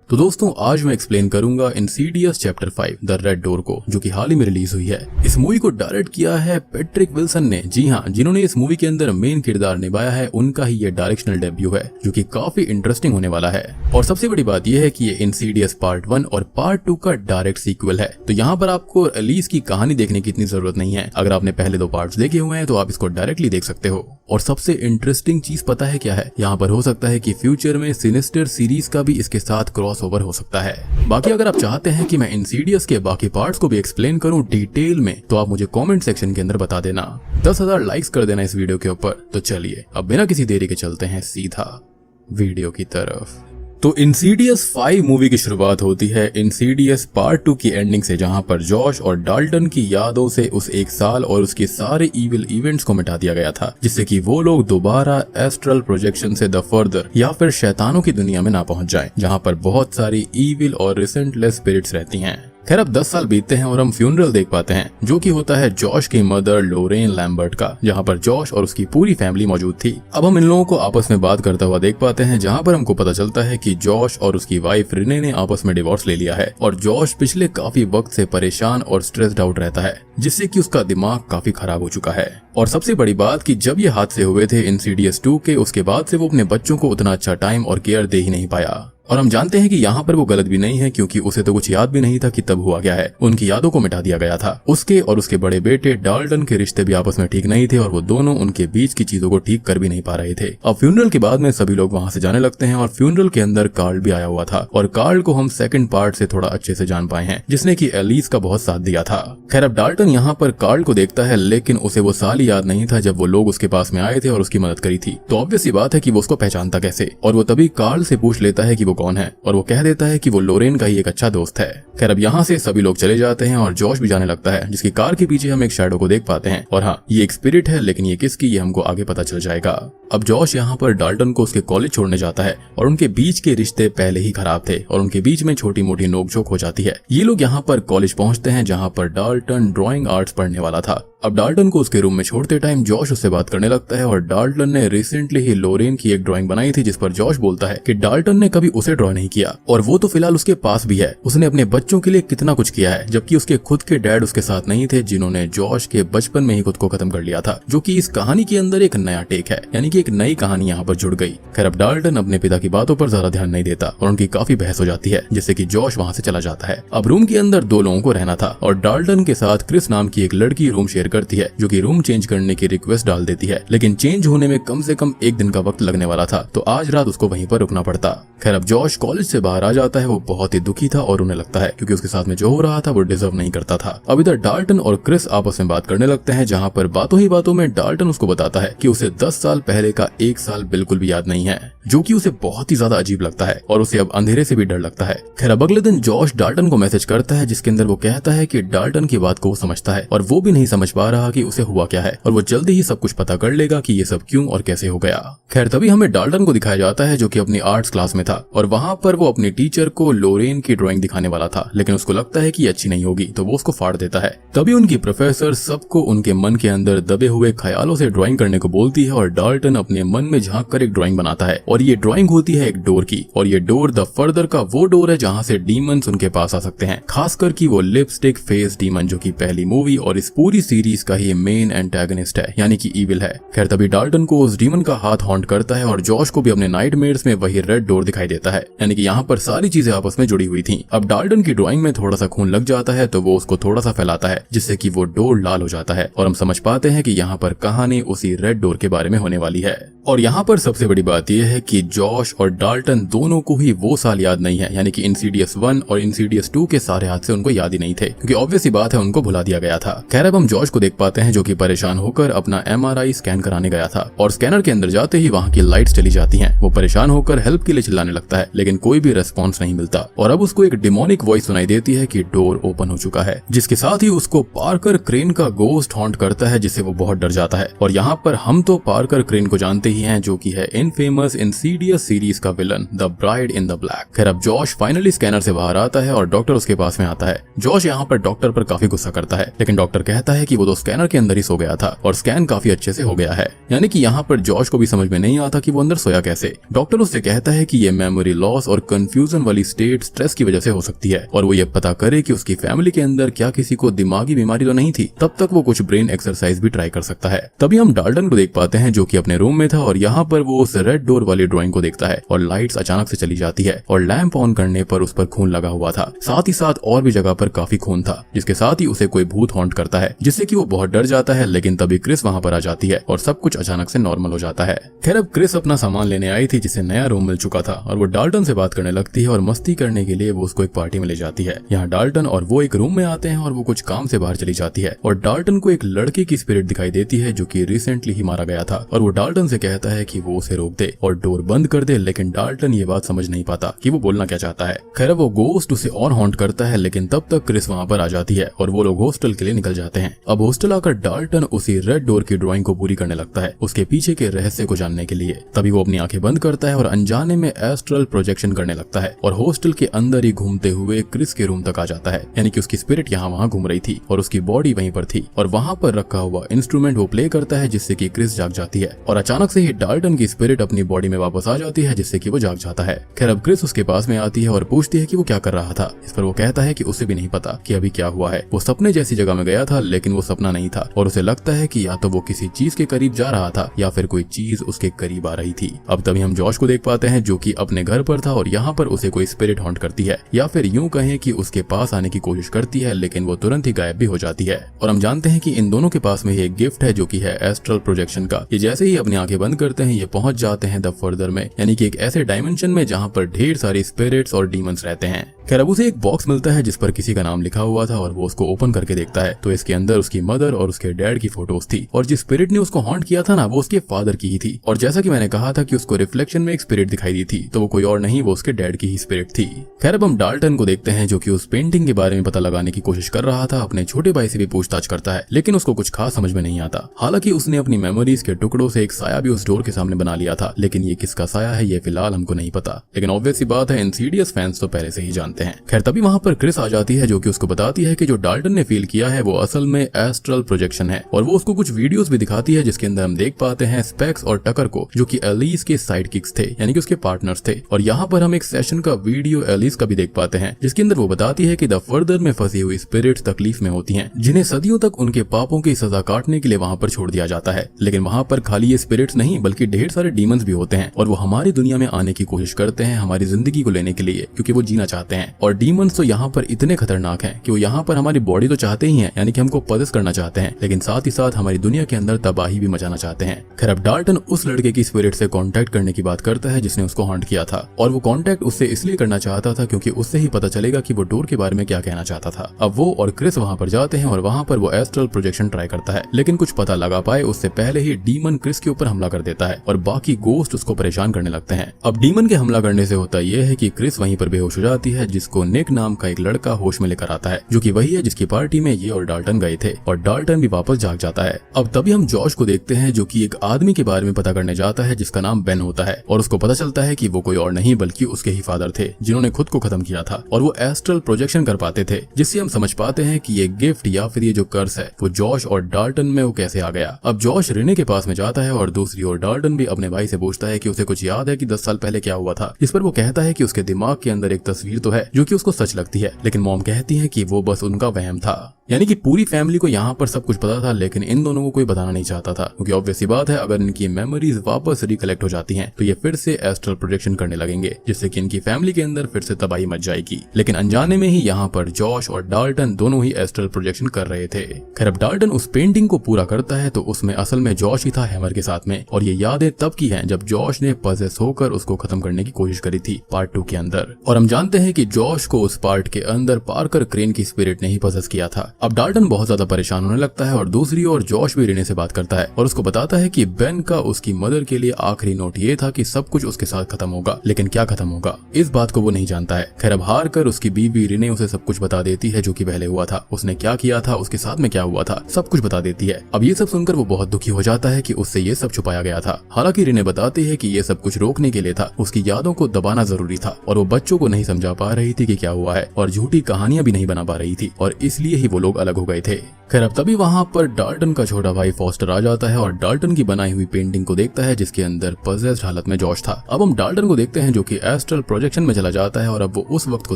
तो दोस्तों आज मैं एक्सप्लेन करूंगा Insidious chapter 5 the red door को, जो कि हाल ही में रिलीज हुई है। इस मूवी को डायरेक्ट किया है पैट्रिक विल्सन ने। जी हाँ, जिन्होंने इस मूवी के अंदर मेन किरदार निभाया है, उनका ही ये डायरेक्शनल डेब्यू है, जो कि काफी इंटरेस्टिंग होने वाला है। और सबसे बड़ी बात यह है कि ये इंसीडियस पार्ट 1 और पार्ट 2 का डायरेक्ट सीक्वल है। तो यहाँ पर आपको एलिस की कहानी देखने की इतनी जरूरत नहीं है। अगर आपने पहले 2 पार्ट्स देखे हुए हैं तो आप इसको डायरेक्टली देख सकते हो। और सबसे इंटरेस्टिंग चीज पता है क्या है? यहाँ पर हो सकता है कि फ्यूचर में सिनिस्टर सीरीज का भी इसके साथ क्रॉसओवर हो सकता है। बाकी अगर आप चाहते हैं कि मैं इंसीडियस के बाकी पार्ट्स को भी एक्सप्लेन करूं डिटेल में, तो आप मुझे कमेंट सेक्शन के अंदर बता देना। 10,000 लाइक्स कर देना इस वीडियो के ऊपर। तो चलिए अब बिना किसी देरी के चलते हैं सीधा वीडियो की तरफ। तो इंसीडियस 5 मूवी की शुरुआत होती है इंसीडियस पार्ट 2 की एंडिंग से, जहां पर जॉश और डाल्टन की यादों से उस एक साल और उसके सारे इविल इवेंट्स को मिटा दिया गया था, जिससे कि वो लोग दोबारा एस्ट्रल प्रोजेक्शन से द फर्दर या फिर शैतानों की दुनिया में ना पहुंच जाएं, जहां पर बहुत सारी इविल और रिसेंटलेस स्पिरिट्स रहती हैं। खैर अब 10 साल बीतते हैं और हम फ्यूनरल देख पाते हैं, जो कि होता है जॉश की मदर लोरेन लैम्बर्ट का, जहां पर जॉश और उसकी पूरी फैमिली मौजूद थी। अब हम इन लोगों को आपस में बात करता हुआ देख पाते हैं, जहां पर हमको पता चलता है कि जॉश और उसकी वाइफ रिने ने आपस में डिवोर्स ले लिया है और जॉश पिछले काफी वक्त से परेशान और स्ट्रेस्ड आउट रहता है, जिससे कि उसका दिमाग काफी खराब हो चुका है। और सबसे बड़ी बात कि जब ये हादसे हुए थे इंसीडियस 2 के, उसके बाद से वो अपने बच्चों को उतना अच्छा टाइम और केयर दे ही नहीं पाया। और हम जानते हैं कि यहाँ पर वो गलत भी नहीं है, क्योंकि उसे तो कुछ याद भी नहीं था कि तब हुआ क्या है। उनकी यादों को मिटा दिया गया था। उसके और उसके बड़े बेटे डाल्टन के रिश्ते भी आपस में ठीक नहीं थे और वो दोनों उनके बीच की चीजों को ठीक कर भी नहीं पा रहे थे। अब फ्यूनरल के बाद में सभी लोग वहां से जाने लगते हैं और फ्यूनरल के अंदर कार्ल भी आया हुआ था, और कार्ल को हम सेकंड पार्ट से थोड़ा अच्छे से जान पाए हैं, जिसने की एलिस का बहुत साथ दिया था। खैर अब डाल्टन यहाँ पर कार्ल को देखता है, लेकिन उसे वो साल ही याद नहीं था जब वो लोग उसके पास में आए थे और उसकी मदद करी थी। तो ऑब्वियस बात है कि वो उसको पहचानता कैसे, और वो तभी कार्ल से पूछ लेता है कि वो कौन है, और वो कह देता है कि वो लोरेन का ही एक अच्छा दोस्त है। खैर अब यहाँ से सभी लोग चले जाते हैं और जॉश भी जाने लगता है, जिसकी कार के पीछे हम एक शैडो को देख पाते हैं। और हाँ, ये एक स्पिरिट है, लेकिन ये किसकी ये हमको आगे पता चल जाएगा। अब जॉश यहाँ पर डाल्टन को उसके कॉलेज छोड़ने जाता है, और उनके बीच के रिश्ते पहले ही खराब थे और उनके बीच में छोटी मोटी नोकझोंक हो जाती है। ये लोग यहाँ पर कॉलेज पहुंचते हैं, जहाँ पर डाल्टन ड्राइंग आर्ट्स पढ़ने वाला था। अब डाल्टन को उसके रूम में छोड़ते टाइम जॉश उससे बात करने लगता है, और डाल्टन ने रिसेंटली ही लोरेन की एक ड्राइंग बनाई थी, जिस पर जॉश बोलता है कि डाल्टन ने कभी उसे ड्रॉ नहीं किया और वो तो फिलहाल उसके पास भी है। उसने अपने बच्चों के लिए कितना कुछ किया है, जबकि उसके खुद के डैड उसके साथ नहीं थे, जिन्होंने जॉश के बचपन में ही खुद को खत्म कर लिया था, जो कि इस कहानी के अंदर एक नया टेक है, यानी कि एक नई कहानी यहाँ पर जुड़ गई। खैर अब डाल्टन अपने पिता की बातों पर ज्यादा ध्यान नहीं देता और उनकी काफी बहस हो जाती है, जिससे कि जॉश वहाँ से चला जाता है। अब रूम के अंदर 2 लोगों को रहना था, और डाल्टन के साथ क्रिस नाम की एक लड़की रूम शेयर करती है, जो कि रूम चेंज करने की रिक्वेस्ट डाल देती है, लेकिन चेंज होने में कम से कम 1 दिन का वक्त लगने वाला था, तो आज रात उसको वहीं पर रुकना पड़ता। खैर अब जॉश कॉलेज से बाहर आ जाता है। वो बहुत ही दुखी था और उन्हें लगता है क्योंकि उसके साथ में जो हो रहा था वो डिजर्व नहीं करता था। अब इधर डाल्टन और क्रिस आपस में बात करने लगते हैं, जहाँ पर बातों ही बातों में डाल्टन उसको बताता है कि उसे 10 साल पहले का 1 साल बिल्कुल भी याद नहीं है, जो कि उसे बहुत ही ज्यादा अजीब लगता है और उसे अब अंधेरे से भी डर लगता है। खैर अब अगले दिन जॉश डाल्टन को मैसेज करता है, जिसके अंदर वो कहता है कि डाल्टन की बात को वो समझता है और वो भी नहीं समझ पा रहा कि उसे हुआ क्या है, और वो जल्दी ही सब कुछ पता कर लेगा कि ये सब क्यों और कैसे हो गया। खैर तभी हमें डाल्टन को दिखाया जाता है, जो कि अपनी आर्ट्स क्लास में था, और वहाँ पर वो अपनी टीचर को लोरेन की ड्राइंग दिखाने वाला था, लेकिन उसको लगता है कि अच्छी नहीं होगी, तो वो उसको फाड़ देता है। तभी उनकी प्रोफेसर सबको उनके मन के अंदर दबे हुए ख्यालों से ड्राइंग करने को बोलती है, और डाल्टन अपने मन में झांक कर एक ड्राइंग बनाता है, और ये ड्राइंग होती है एक डोर की, और ये डोर द फर्दर का वो डोर है जहाँ से डीमंस उनके पास आ सकते हैं, खासकर कि वो लिपस्टिक फेस डीमन, जो कि पहली मूवी और इस पूरी सीरीज का ही मेन एंटागनिस्ट है, यानी कि इविल है। खैर तभी डाल्टन को उस डीमन का हाथ हॉन्ट करता है, और जॉश को भी अपने नाइटमेयर्स में वही रेड डोर दिखाई देता है, यानी कि यहाँ पर सारी चीजें आपस में जुड़ी हुई थी। अब डाल्टन की ड्राइंग में थोड़ा सा खून लग जाता है, तो वो उसको थोड़ा सा फैलाता है, जिससे कि वो डोर लाल हो जाता है, और हम समझ पाते हैं कि यहाँ पर कहानी उसी रेड डोर के बारे में होने वाली है। और यहाँ पर सबसे बड़ी बात यह है कि जॉश और डाल्टन दोनों को ही वो साल याद नहीं है, यानी कि इंसीडियस 1 और इंसीडियस 2 के सारे हादसे उनको याद ही नहीं थे, क्योंकि ऑब्वियस बात है उनको भुला दिया गया था। खैर अब हम जॉश को देख पाते हैं, जो कि परेशान होकर अपना MRI स्कैन कराने गया था, और स्कैनर के अंदर जाते ही वहाँ की लाइट्स चली जाती हैं। वो परेशान होकर हेल्प के लिए चिल्लाने लगता है, लेकिन कोई भी रेस्पॉन्स नहीं मिलता, और अब उसको एक डिमोनिक वॉइस सुनाई देती है कि डोर ओपन हो चुका है, जिसके साथ ही उसको पार्कर क्रेन का गोस्ट हॉन्ट करता है, जिससे वो बहुत डर जाता है। और यहाँ पर हम तो पार्कर क्रेन को जानते ही हैं, जो कि है इनफेमस इंसीडियस सीरीज का villain the bride in the black. खैर अब जॉश फाइनली स्कैनर से बाहर आता है और डॉक्टर उसके पास में आता है। जॉश यहाँ पर डॉक्टर पर काफी गुस्सा करता है, लेकिन डॉक्टर कहता है कि वो तो स्कैनर के अंदर ही सो गया था और स्कैन काफी अच्छे से हो गया है, यानी कि यहाँ पर जॉश को भी समझ में नहीं आता कि वो अंदर सोया कैसे। डॉक्टर उससे कहता है कि ये मेमोरी मेमोरी लॉस और कंफ्यूजन वाली स्टेट स्ट्रेस की वजह से हो सकती है, और वो ये पता करे कि उसकी फैमिली के अंदर क्या किसी को दिमागी बीमारी तो नहीं थी, तब तक वो कुछ ब्रेन एक्सरसाइज भी ट्राई कर सकता है। तभी हम डाल्टन को देख पाते हैं जो कि अपने रूम में था, और यहाँ पर वो उस रेड डोर वाली ड्राइंग को देखता है और लाइट्स अचानक से चली जाती है और लैंप ऑन करने पर उस पर खून लगा हुआ था। साथ ही साथ और भी जगह पर काफी खून था, जिसके साथ ही उसे कोई भूत हॉन्ट करता है, जिससे कि वो बहुत डर जाता है। लेकिन तभी क्रिस वहाँ पर आ जाती है और सब कुछ अचानक से नॉर्मल हो जाता है। खैर अब क्रिस अपना सामान लेने आई थी, जिसे नया रूम मिल चुका था, और वो डाल्टन से बात करने लगती है और मस्ती करने के लिए वो उसको एक पार्टी में ले जाती है। यहाँ डाल्टन और वो एक रूम में आते हैं और वो कुछ काम से बाहर चली जाती है, और डाल्टन को एक लड़के की स्पिरिट दिखाई देती है जो कि रिसेंटली ही मारा गया था, और वो डाल्टन से कहता है कि वो उसे रोक दे और डोर बंद कर दे। लेकिन डाल्टन ये बात समझ नहीं पाता कि वो बोलना क्या चाहता है। खैर वो गोस्ट उसे और हॉन्ट करता है, लेकिन तब तक क्रिस वहाँ पर आ जाती है और वो लोग हॉस्टल के लिए निकल जाते हैं। अब हॉस्टल आकर डाल्टन उसी रेड डोर की ड्राइंग को पूरी करने लगता है उसके पीछे के रहस्य को जानने के लिए। तभी वो अपनी आंखें बंद करता है और अनजाने में एस्ट्रल प्रोजेक्शन करने लगता है, और हॉस्टल के अंदर ही घूमते हुए क्रिस के रूम तक आ जाता है। यानी कि उसकी स्पिरिट यहाँ वहाँ घूम रही थी और उसकी बॉडी वहीं पर थी, और वहाँ पर रखा हुआ इंस्ट्रूमेंट वो प्ले करता है, जिससे कि क्रिस जाग जाती है, और अचानक से ही डाल्टन की स्पिरिट अपनी बॉडी में वापस आ जाती है, जिससे कि वो जाग जाता है। खैर अब क्रिस उसके पास में आती है और पूछती है कि वो क्या कर रहा था। इस पर वो कहता है कि उसे भी नहीं पता कि अभी क्या हुआ है। वो सपने जैसी जगह में गया था, लेकिन वो सपना नहीं था, और उसे लगता है कि या तो वो किसी चीज के करीब जा रहा था या फिर कोई चीज उसके करीब आ रही थी। अब तभी हम जॉश को देख पाते हैं जो कि अपने घर पर था, और यहाँ पर उसे कोई स्पिरिट हॉन्ट करती है, या फिर यूं कहें कि उसके पास आने की कोशिश करती है, लेकिन वो तुरंत ही गायब भी हो जाती है। और हम जानते हैं कि इन दोनों के पास में एक गिफ्ट है जो कि है एस्ट्रल प्रोजेक्शन का। ये जैसे ही अपनी आंखें बंद करते हैं ये पहुंच जाते हैं द फर्दर में, यानी कि एक ऐसे डायमेंशन में जहाँ पर ढेर सारे स्पिरिट्स और डीमंस रहते हैं। खैर अब उसे एक बॉक्स मिलता है जिस पर किसी का नाम लिखा हुआ था, और वो उसको ओपन करके देखता है तो इसके अंदर उसकी मदर और उसके डैड की फोटोज थी, और जिस स्पिरिट ने उसको हॉन्ट किया था ना वो उसके फादर की ही थी। और जैसा कि मैंने कहा था कि उसको रिफ्लेक्शन में एक स्पिरिट दिखाई दी थी, तो वो कोई और नहीं, वो उसके डैड की ही स्पिरिट थी। खैर अब हम डाल्टन को देखते हैं जो कि उस पेंटिंग के बारे में पता लगाने की कोशिश कर रहा था। अपने छोटे भाई से भी पूछताछ करता है, लेकिन उसको कुछ खास समझ में नहीं आता। हालांकि उसने अपनी मेमोरीज के टुकड़ों से एक साया भी उस डोर के सामने बना लिया था, लेकिन ये किसका साया है ये फिलहाल हमको नहीं पता। लेकिन ऑब्वियस सी बात है इंसीडियस फैंस तो पहले से ही जानते हैं। खैर तभी वहाँ पर क्रिस आ जाती है जो कि उसको बताती है कि जो डाल्टन ने फील किया है वो असल में एस्ट्रल प्रोजेक्शन है, और वो उसको कुछ वीडियोस भी दिखाती है जिसके अंदर हम देख पाते हैं स्पेक्स और टकर को, जो कि एलिस के साइड किक्स थे, यानी कि उसके पार्टनर्स थे। और यहाँ पर हम एक सेशन का वीडियो एलिस का भी देख पाते हैं जिसके अंदर वो बताती है कि द फर्दर में फंसी हुई स्पिरिट्स तकलीफ में होती हैं, जिन्हें सदियों तक उनके पापों की सजा काटने के लिए वहाँ पर छोड़ दिया जाता है। लेकिन वहाँ पर खाली ये स्पिरिट्स नहीं बल्कि ढेर सारे डीमंस भी होते हैं, और वो हमारी दुनिया में आने की कोशिश करते हैं हमारी जिंदगी को लेने के लिए, क्योंकि वो जीना चाहते हैं। और डीमंस तो यहाँ पर इतने खतरनाक हैं कि वो यहाँ पर हमारी बॉडी तो चाहते ही हैं, यानी कि हमको पदस करना चाहते हैं, लेकिन साथ ही साथ हमारी दुनिया के अंदर तबाही भी मचाना चाहते हैं। खैर अब डाल्टन उस लड़के की स्पिरिट से कांटेक्ट करने की बात करता है जिसने उसको हॉन्ट किया था, और वो कांटेक्ट उससे इसलिए करना चाहता था क्योंकि उससे ही पता चलेगा कि वो डोर के बारे में क्या कहना चाहता था। अब वो और क्रिस वहाँ पर जाते हैं और वहाँ पर वो एस्ट्रल प्रोजेक्शन ट्राई करता है, लेकिन कुछ पता लगा पाए उससे पहले ही डीमन क्रिस के ऊपर हमला कर देता है और बाकी गोस्ट उसको परेशान करने लगते हैं। अब डीमन के हमला करने से होता यह है कि क्रिस वहीं पर बेहोश हो जाती है, जिसको निक नाम का एक लड़का होश में लेकर आता है, जो कि वही है जिसकी पार्टी में ये और डाल्टन गए थे, और डाल्टन भी वापस जाग जाता है। अब तभी हम जॉश को देखते हैं जो कि एक आदमी के बारे में पता करने जाता है जिसका नाम बेन होता है, और उसको पता चलता है कि वो कोई और नहीं बल्कि उसके ही फादर थे जिन्होंने खुद को खत्म किया था, और वो एस्ट्रल प्रोजेक्शन कर पाते थे, जिससे हम समझ पाते हैं कि ये गिफ्ट या फिर ये जो कर्स है वो जॉश और डाल्टन में वो कैसे आ गया। अब जॉश रिने के पास में जाता है और दूसरी ओर डाल्टन भी अपने भाई से पूछता है कि उसे कुछ याद है कि 10 साल पहले क्या हुआ था। इस पर वो कहता है कि उसके दिमाग के अंदर एक तस्वीर तो है जो कि उसको सच लगती है, लेकिन मॉम कहती है कि वो बस उनका वहम था। यानी कि पूरी फैमिली को यहाँ पर सब कुछ पता था, लेकिन इन दोनों को कोई बताना नहीं चाहता था, क्योंकि ऑब्वियस सी बात है अगर इनकी मेमोरीज वापस रिकलेक्ट हो जाती हैं तो ये फिर से एस्ट्रल प्रोजेक्शन करने लगेंगे, जिससे कि इनकी फैमिली के अंदर फिर से तबाही मच जाएगी। लेकिन अनजाने में ही यहाँ पर जॉश और डाल्टन दोनों ही एस्ट्रल प्रोजेक्शन कर रहे थे। खैर अब डाल्टन उस पेंटिंग को पूरा करता है तो उसमें असल में जॉश ही था हैमर के साथ में, और ये यादें तब की हैं जब जॉश ने पजेस होकर उसको खत्म करने की कोशिश करी थी पार्ट 2 के अंदर। और हम जानते हैं कि जॉश को उस पार्ट के अंदर पार्कर क्रेन की स्पिरिट ने ही पजेस किया था। अब डाल्टन बहुत ज्यादा परेशान होने लगता है, और दूसरी ओर जॉश भी रिने से बात करता है और उसको बताता है कि बेन का उसकी मदर के लिए आखिरी नोट ये था कि सब कुछ उसके साथ खत्म होगा, लेकिन क्या खत्म होगा इस बात को वो नहीं जानता है। खैर अब हार कर उसकी बीवी रिने उसे सब कुछ बता देती है जो कि पहले हुआ था, उसने क्या किया था, उसके साथ में क्या हुआ था, सब कुछ बता देती है। अब ये सब सुनकर वो बहुत दुखी हो जाता है कि उससे ये सब छुपाया गया था। हालांकि रिने बताती है कि ये सब कुछ रोकने के लिए था, उसकी यादों को दबाना जरूरी था, और वो बच्चों को नहीं समझा पा रही थी कि क्या हुआ है, और झूठी कहानियां भी नहीं बना पा रही थी, और इसलिए ही वो लोग अलग हो गए थे। खैर अब तभी वहाँ पर डाल्टन का छोटा भाई फॉस्टर आ जाता है और डाल्टन की बनाई हुई पेंटिंग को देखता है जिसके अंदर पजेस्ड हालत में जॉश था। अब हम डाल्टन को देखते हैं जो कि एस्ट्रल प्रोजेक्शन में चला जाता है और अब वो उस वक्त को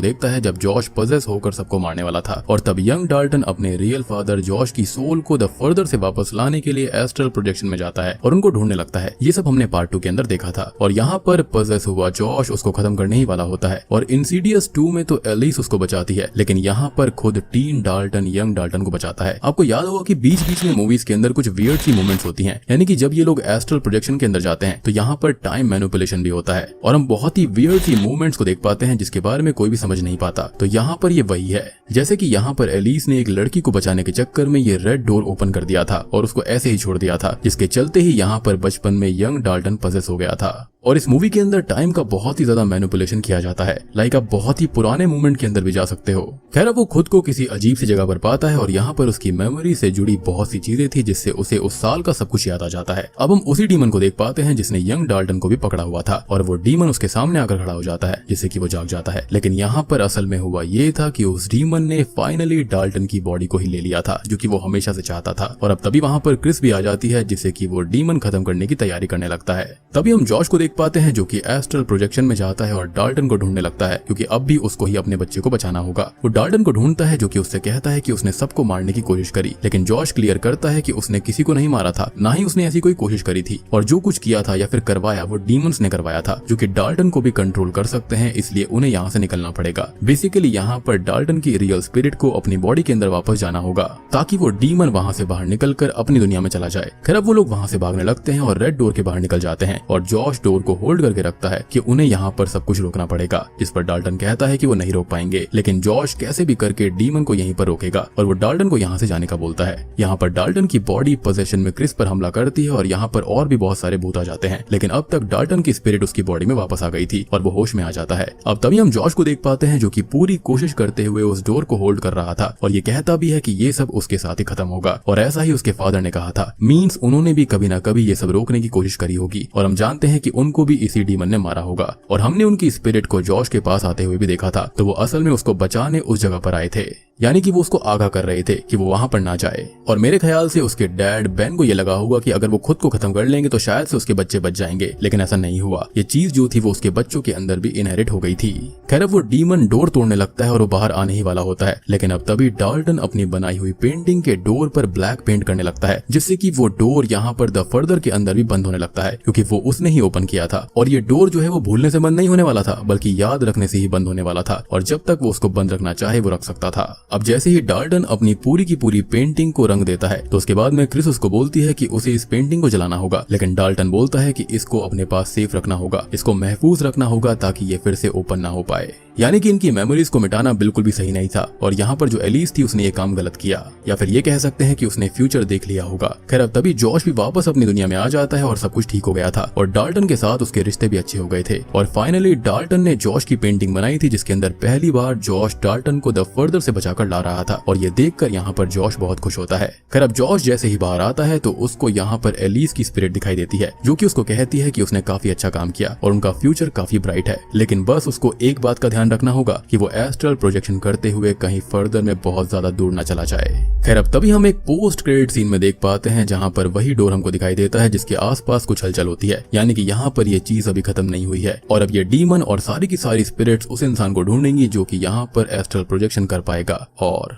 देखता है जब जॉश पजेस होकर सबको मारने वाला था। और तब यंग डाल्टन अपने रियल फादर जॉश की सोल को द फर्दर से वापस लाने के लिए एस्ट्रल प्रोजेक्शन में जाता है और उनको ढूंढने लगता है। ये सब हमने पार्ट 2 के अंदर देखा था। और यहाँ पर पजेस हुआ जॉश उसको खत्म करने ही वाला होता है और इंसीडियस 2 में तो एलिस उसको बचाती है, लेकिन यहाँ पर खुद टीन डाल्टन यंग डाल्टन को बचाता है। आपको याद होगा कि बीच बीच में मूवीज के अंदर कुछ वियर्ड सी मूवमेंट्स होती हैं, यानी कि जब ये लोग एस्ट्रल प्रोजेक्शन के अंदर जाते हैं तो यहाँ पर टाइम मैनिपुलेशन भी होता है और हम बहुत ही वियर्ड सी मूवमेंट्स को देख पाते हैं जिसके बारे में कोई भी समझ नहीं पाता। तो यहाँ पर ये वही है जैसे कि यहाँ पर एलिस ने एक लड़की को बचाने के चक्कर में ये रेड डोर ओपन कर दिया था और उसको ऐसे ही छोड़ दिया था, जिसके चलते ही यहाँ पर बचपन में यंग डाल्टन पजेस हो गया था। और इस मूवी के अंदर टाइम का बहुत ही ज्यादा मैनिपुलेशन किया जाता है, लाइक आप बहुत ही पुराने मोमेंट के अंदर भी जा सकते हो। खैर अब वो खुद को किसी अजीब सी जगह पर पाता है और यहाँ पर उसकी मेमोरी से जुड़ी बहुत सी चीजें थी जिससे उसे उस साल का सब कुछ याद आ जाता है। अब हम उसी डीमन को देख पाते हैं जिसने यंग डाल्टन को भी पकड़ा हुआ था और वो डीमन उसके सामने आकर खड़ा हो जाता है जिससे कि वो जाग जाता है। लेकिन यहाँ पर असल में हुआ ये था कि उस डीमन ने फाइनली डाल्टन की बॉडी को ही ले लिया था जो कि वो हमेशा से चाहता था। और अब तभी वहाँ पर क्रिस भी आ जाती है जिससे कि वो डीमन खत्म करने की तैयारी करने लगता है। तभी हम जॉश को देख पाते हैं जो कि एस्ट्रल प्रोजेक्शन में जाता है और डाल्टन को ढूंढने लगता है क्योंकि अब भी उसको ही अपने बच्चे को बचाना होगा। वो डाल्टन को ढूंढता है जो कि उससे कहता है कि उसने सबको मारने की कोशिश करी, लेकिन जॉश क्लियर करता है कि उसने किसी को नहीं मारा था, ना ही उसने ऐसी कोई कोशिश करी थी और जो कुछ किया था या फिर करवाया वो डीमंस ने करवाया था जो कि डाल्टन को भी कंट्रोल कर सकते हैं, इसलिए उन्हें यहाँ से निकलना पड़ेगा। बेसिकली यहाँ पर डाल्टन की रियल स्पिरिट को अपनी बॉडी के अंदर वापस जाना होगा ताकि वो डीमन वहाँ से बाहर निकलकर अपनी दुनिया में चला जाए। खैर अब वो लोग वहाँ से भागने लगते हैं और रेड डोर के बाहर निकल जाते हैं और जॉश डोर को होल्ड करके रखता है कि उन्हें यहाँ पर सब कुछ रोकना पड़ेगा, जिस पर डाल्टन कहता है कि वो नहीं रोक पाएंगे, लेकिन जॉश कैसे भी करके डीमन को यहीं पर रोकेगा और वो डाल्टन को यहाँ से जाने का बोलता है। यहाँ पर डाल्टन की बॉडी पोजेशन में क्रिस पर हमला करती है और यहाँ पर और भी बहुत सारे भूत आ जाते हैं, लेकिन अब तक डाल्टन की स्पिरिट उसकी बॉडी में वापस आ गई थी और वो होश में आ जाता है। अब तभी हम जॉश को देख पाते हैं जो कि पूरी कोशिश करते हुए उस डोर को होल्ड कर रहा था और ये कहता भी है कि ये सब उसके साथ ही खत्म होगा और ऐसा ही उसके फादर ने कहा था। मींस उन्होंने भी कभी ना कभी ये सब रोकने की कोशिश करी होगी और हम जानते हैं कि उनको भी इसी डीमन ने मारा होगा और हमने उनकी स्पिरिट को जॉश के पास आते हुए भी देखा था, तो वो असल में उसको बचाने उस जगह पर आए थे, यानी कि वो उसको आगाह कर रहे थे कि वो वहां पर ना जाए। और मेरे ख्याल से उसके डैड बेन को ये लगा होगा कि अगर वो खुद को खत्म कर लेंगे तो शायद से उसके बच्चे बच जाएंगे, लेकिन ऐसा नहीं हुआ। ये चीज जो थी वो उसके बच्चों के अंदर भी इनहेरिट हो गई थी। खैर अब वो डीमन डोर तोड़ने लगता है और वो बाहर आने ही वाला होता है, लेकिन अब तभी डाल्टन अपनी बनाई हुई पेंटिंग के डोर पर ब्लैक पेंट करने लगता है जिससे कि वो डोर यहाँ पर द फर्दर के अंदर भी बंद होने लगता है क्योंकि वो उसने ही ओपन किया था। और ये डोर जो है वो भूलने से बंद नहीं होने वाला था बल्कि याद रखने से ही बंद होने वाला था और जब तक वो उसको बंद रखना चाहे वो रख सकता था। अब जैसे ही डाल्टन अपनी पूरी की पूरी पेंटिंग को रंग देता है तो उसके बाद में क्रिस उसको बोलती है कि उसे इस पेंटिंग को जलाना होगा, लेकिन डाल्टन बोलता है कि इसको अपने पास सेफ रखना होगा, इसको महफूज रखना होगा ताकि ये फिर से ओपन ना हो पाए। यानी कि इनकी मेमोरीज को मिटाना बिल्कुल भी सही नहीं था और यहाँ पर जो एलिस थी उसने ये काम गलत किया, या फिर ये कह सकते हैं कि उसने फ्यूचर देख लिया होगा। खैर अब तभी जॉश भी वापस अपनी दुनिया में आ जाता है और सब कुछ ठीक हो गया था और डाल्टन के साथ उसके रिश्ते भी अच्छे हो गए थे। और फाइनली डाल्टन ने जॉश की पेंटिंग बनाई थी जिसके अंदर पहली बार जॉश डाल्टन को द फर्दर से बचाकर ला रहा था और ये देखकर यहाँ पर जॉश बहुत खुश होता है। खैर अब जॉश जैसे ही बाहर आता है तो उसको यहाँ पर एलिस की स्पिरिट दिखाई देती है जो कि उसको कहती है कि उसने काफी अच्छा काम किया और उनका फ्यूचर काफी ब्राइट है, लेकिन बस उसको एक बात का ध्यान रखना होगा कि वो एस्ट्रल प्रोजेक्शन करते हुए कहीं फर्दर में बहुत ज्यादा दूर न चला जाए। खैर अब तभी हम एक पोस्ट क्रेडिट सीन में देख पाते हैं जहां पर वही डोर हमको दिखाई देता है जिसके आसपास कुछ हलचल होती है, यानी कि यहाँ पर ये चीज अभी खत्म नहीं हुई है और अब ये डीमन और सारी की सारी स्पिरिट्स उस इंसान को ढूंढेंगी जो कि यहाँ पर एस्ट्रल प्रोजेक्शन कर पाएगा। और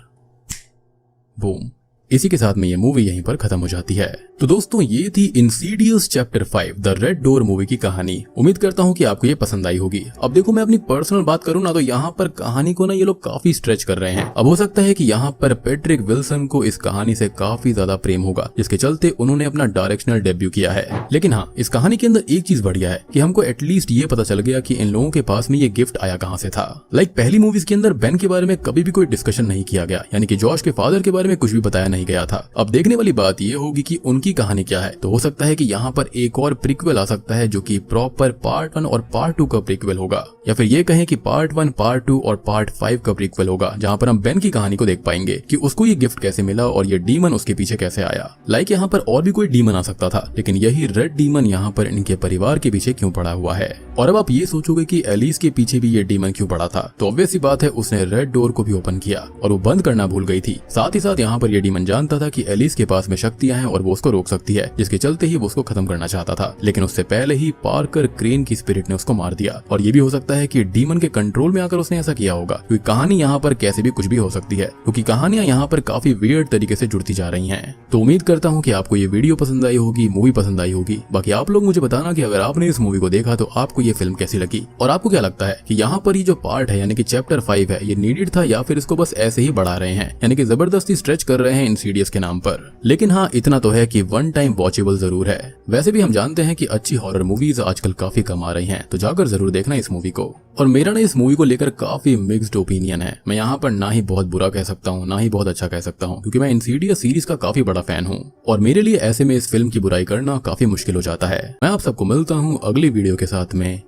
बूम, इसी के साथ में ये मूवी यहीं पर खत्म हो जाती है। तो दोस्तों ये थी Insidious chapter 5 the red door movie की कहानी। उम्मीद करता हूँ कि आपको ये पसंद आई होगी। अब देखो मैं अपनी पर्सनल बात करूँ ना तो यहाँ पर कहानी को ना ये लोग काफी स्ट्रेच कर रहे हैं। अब हो सकता है कि यहाँ पर पैट्रिक विल्सन को इस कहानी से काफी ज्यादा प्रेम होगा जिसके चलते उन्होंने अपना डायरेक्शनल डेब्यू किया है, लेकिन हाँ इस कहानी के अंदर एक चीज बढ़िया है कि हमको एटलीस्ट ये पता चल गया कि इन लोगों के पास में ये गिफ्ट आया कहाँ से था। लाइक पहली मूवीज के अंदर बेन के बारे में कभी भी कोई डिस्कशन नहीं किया गया, यानी कि जॉश के फादर के बारे में कुछ भी बताया नहीं नहीं गया था। अब देखने वाली बात ये होगी कि उनकी कहानी क्या है। तो हो सकता है कि यहाँ पर एक और प्रीक्वल आ सकता है जो कि प्रॉपर पार्ट 1 और पार्ट 2 का प्रीक्वल होगा, या फिर ये कहें कि पार्ट 1, पार्ट 2 और पार्ट 5 का प्रीक्वल होगा, जहाँ पर हम बेन की कहानी को देख पाएंगे कि उसको ये गिफ्ट कैसे मिला और ये डीमन उसके पीछे कैसे आया। लाइक यहाँ पर और भी कोई डीमन आ सकता था, लेकिन यही रेड डीमन यहाँ पर इनके परिवार के पीछे क्यों पड़ा हुआ है। और अब आप ये सोचोगे कि एलिस के पीछे भी ये डीमन क्यों पड़ा था, तो ऑब्वियस सी बात है उसने रेड डोर को भी ओपन किया और वो बंद करना भूल गई थी। साथ ही साथ यहाँ पर ये डीमन जानता था कि एलिस के पास में शक्तियां हैं और वो उसको रोक सकती है, जिसके चलते ही वो उसको खत्म करना चाहता था। लेकिन उससे पहले ही पार्कर क्रेन की स्पिरिट ने उसको मार दिया। और ये भी हो सकता है कि डीमन के कंट्रोल में आकर उसने ऐसा किया होगा, क्योंकि कहानी यहाँ पर कैसे भी कुछ भी हो सकती है, क्योंकि कहानियां यहाँ पर काफी वियर्ड तरीके से जुड़ती जा रही हैं। तो उम्मीद करता हूँ कि आपको ये वीडियो पसंद आई होगी, मूवी पसंद आई होगी। बाकी आप लोग मुझे बताना कि अगर आपने इस मूवी को देखा तो आपको ये फिल्म कैसी लगी, और आपको क्या लगता है कि यहाँ पर ये जो पार्ट है यानी कि चैप्टर 5 है, ये नीडेड था या फिर इसको बस ऐसे ही बढ़ा रहे हैं, यानी कि जबरदस्ती स्ट्रेच कर रहे हैं इंसीडियस के नाम पर। लेकिन हाँ, इतना तो है कि वन टाइम वॉचेबल जरूर है। वैसे भी हम जानते हैं कि अच्छी हॉरर मूवीज आजकल काफी कम आ रही हैं, तो जाकर जरूर देखना इस मूवी को। और मेरा ना इस मूवी को लेकर काफी मिक्स्ड ओपिनियन है। मैं यहाँ पर ना ही बहुत बुरा कह सकता हूँ, ना ही बहुत अच्छा कह सकता हूँ, क्योंकि मैं इंसीडियस सीरीज का काफी बड़ा फैन हूँ और मेरे लिए ऐसे में इस फिल्म की बुराई करना काफी मुश्किल हो जाता है। मैं आप सबको मिलता हूँ अगली वीडियो के साथ में,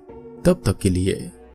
तब तक के लिए